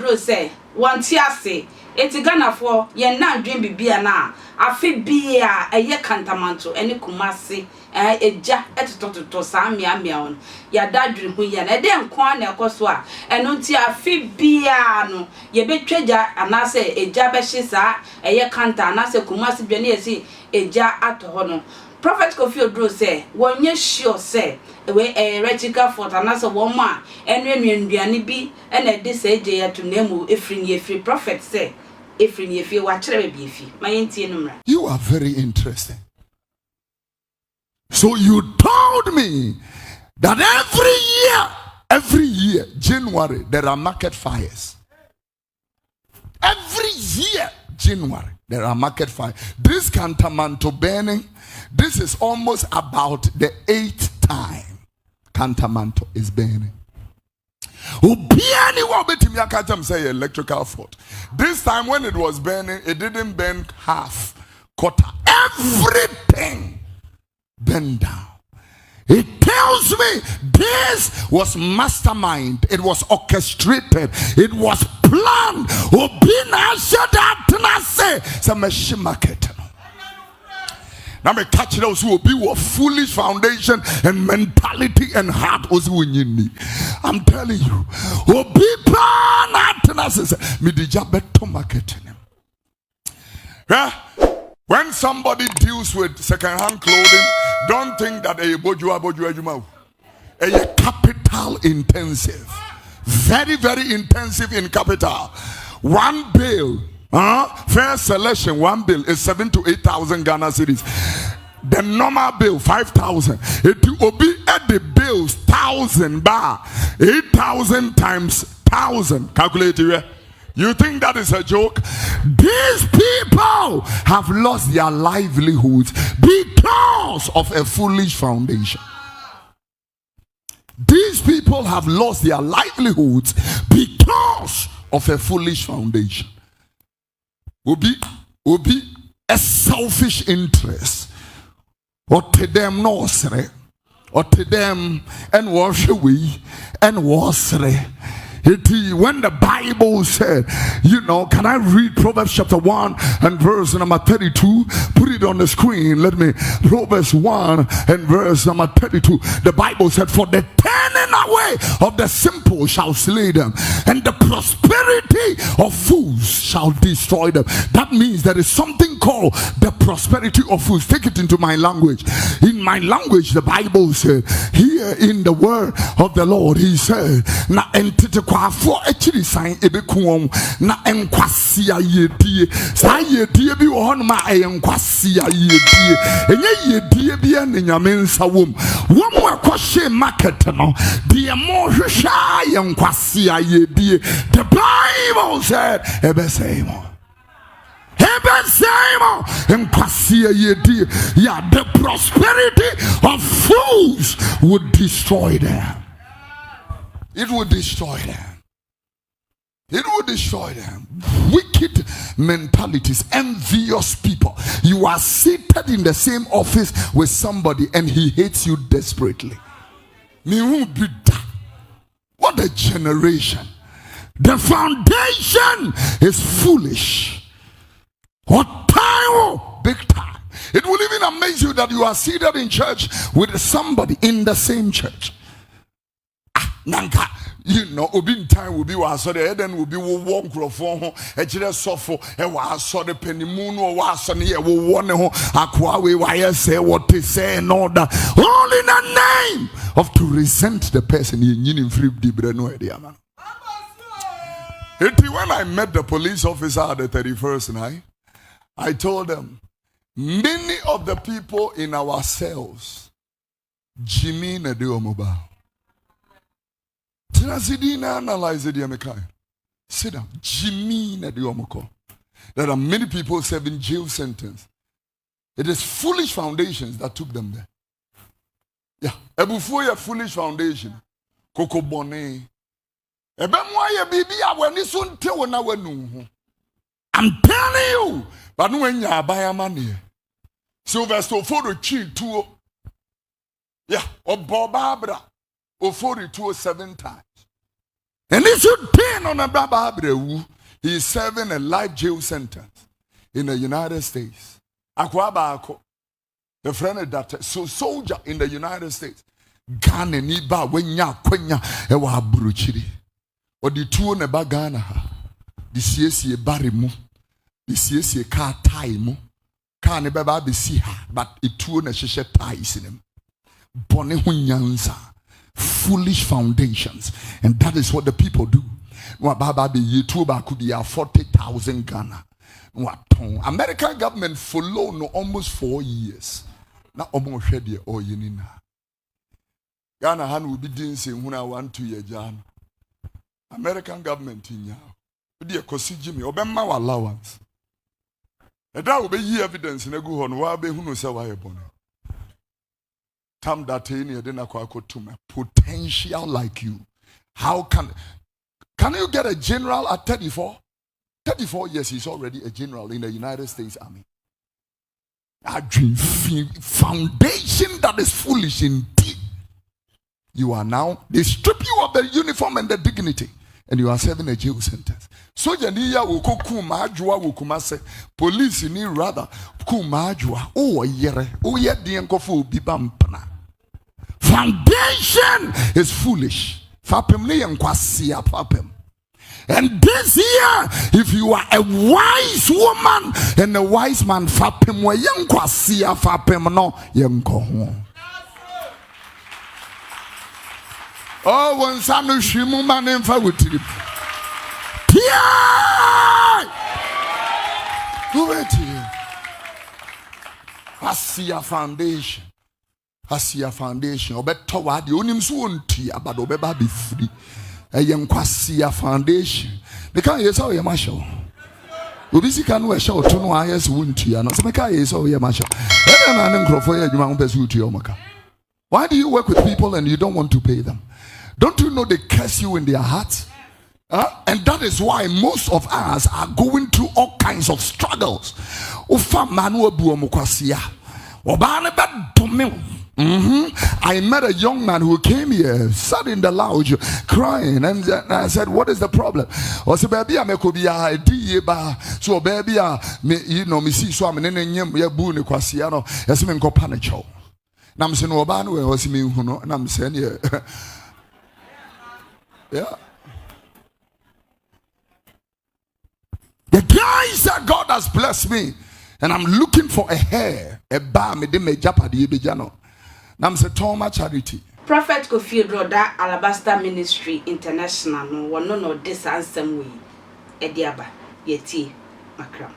Oduro say, one tiase, eti Ghana for ye na dream bibia na, afi bia eye Kantamanto, eni Kumasi, eja etototo sa mia on. Ya dadri hu ya na de nkwa na ekoso a, eno nti afi bia no, ye betweja anase eja behye sa, eye Kanta anase Kumasi bia na yesi eja ato ho no. Prophet Kofi Oduro say, "One ye sure say, we a retical for another woman, and when you be, and a this age to name if free prophet say, if you watch a beefy, my intimate." You are very interesting. So you told me that every year, January, there are market fires. Every year, January, there are market fires. This Kantamanto burning, this is almost about the 8th time Kantamanto is burning. Say electrical fault. This time when it was burning, it didn't burn half, quarter. Everything burned down. It tells me this was mastermind. It was orchestrated. It was planned. Now me catch those who will be with foolish foundation and mentality and heart. I'm telling you, when somebody deals with second-hand clothing, don't think that a capital intensive, very intensive in capital. One bill. Fair selection, one bill is 7,000 to 8,000 Ghana cedis. The normal bill 5,000. It will be at the bills 1,000 bar, 8,000 times 1,000. Calculate it. You think that is a joke? These people have lost their livelihoods because of a foolish foundation. These people have lost their livelihoods because of a foolish foundation. Will be a selfish interest, or to them nursery, or to them and wash away and wasery. When the Bible said, can I read Proverbs chapter 1 and verse number 32? Put it on the screen. Let me. Proverbs 1 and verse number 32. The Bible said, "For the turning away of the simple shall slay them, and the prosperity of fools shall destroy them." That means there is something called the prosperity of fools. Take it into my language. In my language, the Bible said, here in the word of the Lord, he said, "Na entity for actually sign ebekuom na enkwasia yedie sa yedie bi wo hono ma enkwasia yedie enye yedie bi an nyame nsa wom wo mo akwahye market no de mo hwehwa enkwasia yedie." The Bible said ebesemo yeah, the prosperity of fools would destroy them. It would destroy them. It would destroy them. Wicked mentalities, envious people. You are seated in the same office with somebody and he hates you desperately. What a generation. The foundation is foolish. What time? Big time. It will even amaze you that you are seated in church with somebody in the same church. Nanka, obin time will be was so the then will be one microphone, a just suffer, and was so the penny moon or was on here, one aqua wire say what they say and all that. All in the name of to resent the person in free no idea, man. When I met the police officer at the 31st night, I told them, many of the people in our cells, Jimmy Nadio Mobile. Analyze it, sit down. Jimmy Nadio. There are many people serving jail sentence. It is foolish foundations that took them there. Yeah. Ebufoya foolish foundation. Coco Bonnet. I'm telling you, but when you buy a money, Sylvester for the cheat too. Yeah, or Bob Barbara, or 42 7 times. And if you turn on a Baba Abrewu, he is serving a life jail sentence in the United States. Akwaba, the friend of that, so soldier in the United States. Ghana ni ba wenya kwenya ewa abruchiri. O di tuo ne ba Ghana ha. Di siesie bari mu. Di siesie ka tai mu. Ka ne beba be si ha, but ituo ne hyehyɛ ties nim. Bone ho nyansa. Foolish foundations, and that is what the people do. Could be 40,000 Ghana. American government follow no almost 4 years. Now almost ready or yenina. Ghana han will be dancing when I want to ye Jan. American government in ya. Be a cosi Jimmy Obama allowance. And that will be evidence in a good one. Why be who knows why born. Tam that in then potential like you. How can you get a general at 34? 34 years, he's already a general in the United States Army. A dream foundation that is foolish indeed. You are now, they strip you of the uniform and the dignity, and you are serving a jail sentence. So Janiya will go kumajua will kumase police ni rather kumajua yere diankofu bibampana. Foundation is foolish. Fapem ni yankwasia fapem. And this year, if you are a wise woman and a wise man, fapem wa yankwasia fapem no yanko. Oh, when sanu shimu manem fa wutiri. Who it here? Asia foundation. Asia foundation. Obeto wadi onim so onti abado beba be free. Asia foundation. They can't yes how you marshal. Obisi can we show to no ayes wonti ano. So make yes how you marshal. Why do you work with people and you don't want to pay them? Don't you know they curse you in their hearts? And that is why most of us are going through all kinds of struggles. I met a young man who came here, sat in the lounge, crying, and I said, "What is the problem?" I said, "Baby, I could be a so baby, you know, me see so I'm in a boon quasiano, as me go panicho. Nam saying, "Obano was me who know," and I'm saying, yeah. The guy said, "God has blessed me, and I'm looking for a hair, a bar, me de me japadi bejano." Nam say, "Toma charity." Prophet Kofi Oduro Alabaster Ministry International no one no this answer we ediaba yeti makram.